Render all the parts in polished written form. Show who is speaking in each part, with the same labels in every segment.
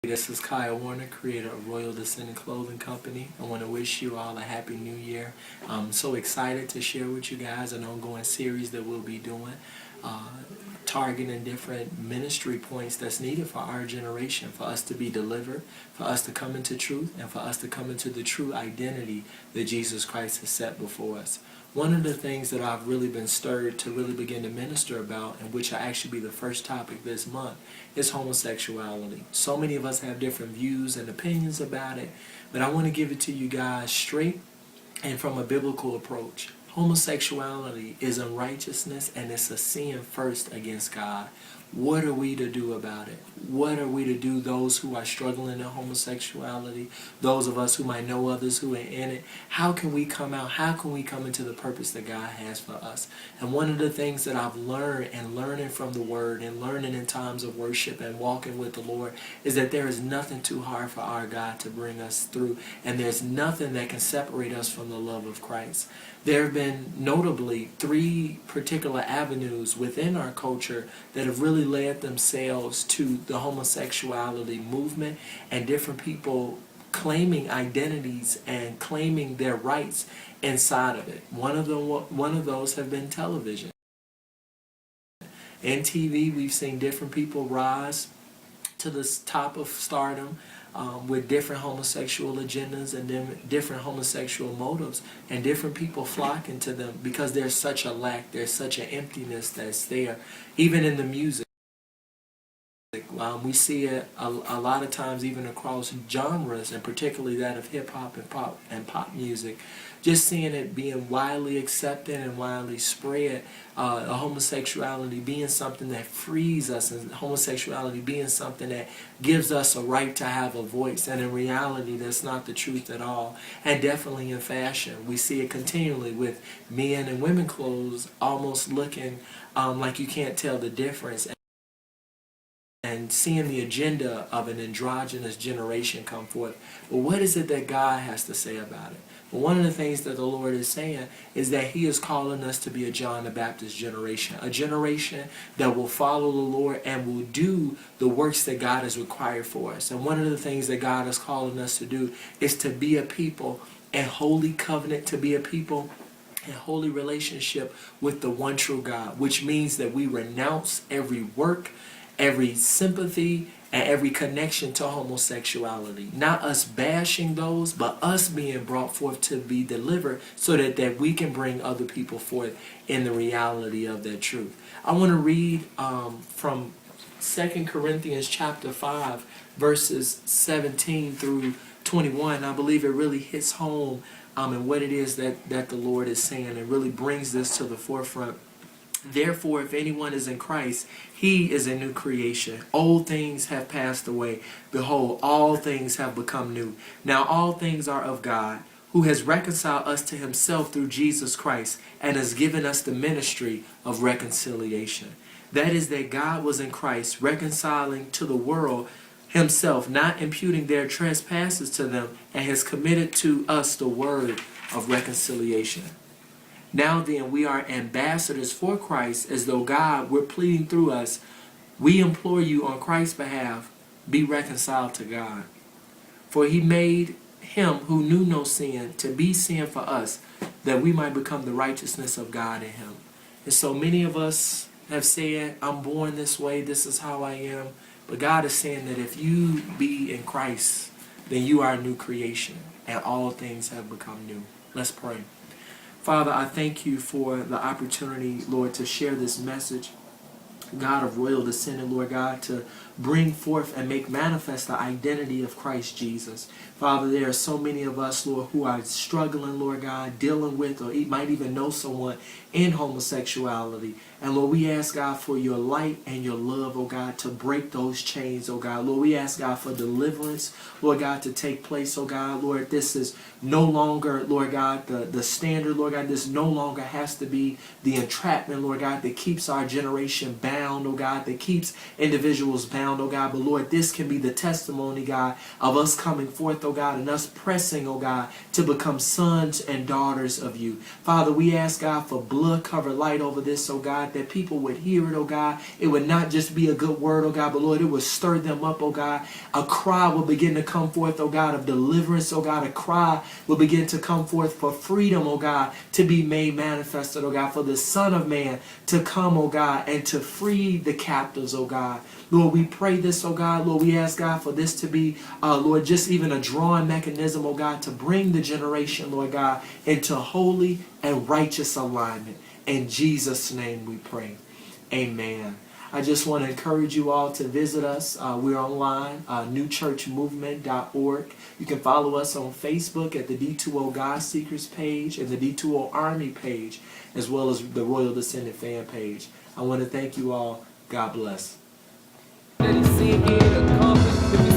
Speaker 1: This is Kyle Warner, creator of Royal Descendant Clothing Company. I want to wish you all a happy new year. I'm so excited to share with you guys an ongoing series that we'll be doing, targeting different ministry points that's needed for our generation, for us to be delivered, for us to come into truth, and for us to come into the true identity that Jesus Christ has set before us. One of the things that I've really been stirred to really begin to minister about, and which will actually be the first topic this month, is homosexuality. So many of us have different views and opinions about it, but I want to give it to you guys straight and from a biblical approach. Homosexuality is unrighteousness, and it's a sin first against God. What are we to do about it? What are we to do, those who are struggling in homosexuality, those of us who might know others who are in it? How can we come out? How can we come into the purpose that God has for us? And one of the things that I've learned, and learning from the Word and learning in times of worship and walking with the Lord, is that there is nothing too hard for our God to bring us through, and there's nothing that can separate us from the love of Christ. There have been notably 3 particular avenues within our culture that have really led themselves to the homosexuality movement, and different people claiming identities and claiming their rights inside of it. One of those have been television. In TV, we've seen different people rise to the top of stardom with different homosexual agendas and different homosexual motives, and different people flocking to them because there's such a lack, there's such an emptiness that's there, even in the music. We see it a lot of times even across genres, and particularly that of hip-hop and pop music. Just seeing it being widely accepted and widely spread, homosexuality being something that frees us, and homosexuality being something that gives us a right to have a voice. And in reality, that's not the truth at all. And definitely in fashion, we see it continually with men and women clothes almost looking like you can't tell the difference, and seeing the agenda of an androgynous generation come forth. But what is it that God has to say about it? Well, one of the things that the Lord is saying is that He is calling us to be a John the Baptist generation, a generation that will follow the Lord and will do the works that God has required for us. And one of the things that God is calling us to do is to be a people in holy covenant, to be a people in holy relationship with the one true God, which means that we renounce every work, every sympathy, and every connection to homosexuality. Not us bashing those, but us being brought forth to be delivered so that we can bring other people forth in the reality of that truth. I want to read from 2 Corinthians chapter 5, verses 17 through 21. I believe it really hits home and what it is that the Lord is saying, and really brings this to the forefront. Therefore, if anyone is in Christ, he is a new creation. Old things have passed away. Behold, all things have become new. Now all things are of God, who has reconciled us to Himself through Jesus Christ, and has given us the ministry of reconciliation. That is, that God was in Christ, reconciling to the world Himself, not imputing their trespasses to them, and has committed to us the word of reconciliation. Now then, we are ambassadors for Christ, as though God were pleading through us. We implore you on Christ's behalf, be reconciled to God. For He made Him who knew no sin to be sin for us, that we might become the righteousness of God in Him. And so many of us have said, I'm born this way, this is how I am. But God is saying that if you be in Christ, then you are a new creation, and all things have become new. Let's pray. Father, I thank you for the opportunity, Lord, to share this message, God of royal descendant, Lord God, to bring forth and make manifest the identity of Christ Jesus. Father, there are so many of us, Lord, who are struggling, Lord God, dealing with, or might even know someone in homosexuality. And Lord, we ask God for your light and your love, oh God, to break those chains, oh God. Lord, we ask God for deliverance, Lord God, to take place, oh God. Lord, this is no longer, Lord God, the standard, Lord God. This no longer has to be the entrapment, Lord God, that keeps our generation bound, oh God, that keeps individuals bound. bound, oh God, but Lord, this can be the testimony, God, of us coming forth, oh God, and us pressing, oh God, to become sons and daughters of you. Father, we ask, God, for blood cover light over this, oh God, that people would hear it, oh God. It would not just be a good word, oh God, but Lord, it would stir them up, oh God. A cry will begin to come forth, oh God, of deliverance, oh God. A cry will begin to come forth for freedom, oh God, to be made manifested, oh God, for the Son of Man to come, oh God, and to free the captives, oh God. Lord, we pray this, oh God. Lord, we ask, God, for this to be, Lord, just even a drawing mechanism, oh God, to bring the generation, Lord God, into holy and righteous alignment. In Jesus' name we pray. Amen. I just want to encourage you all to visit us. We're online, newchurchmovement.org. You can follow us on Facebook at the D2O God Seekers page and the D2O Army page, as well as the Royal Descendant fan page. I want to thank you all. God bless.
Speaker 2: If you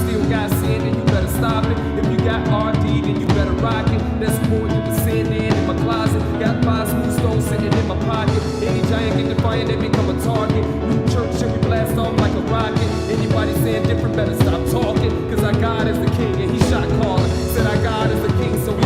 Speaker 2: still got sin, then you better stop it. If you got RD, then you better rock it. There's more you can sin in my closet. Got 5 smooth stones sitting in my pocket. Any giant get defiant, they become a target. New church, and we blast off like a rocket. Anybody saying different, better stop talking. Cause our God is the king, and he shot calling. Said our God is the king, so we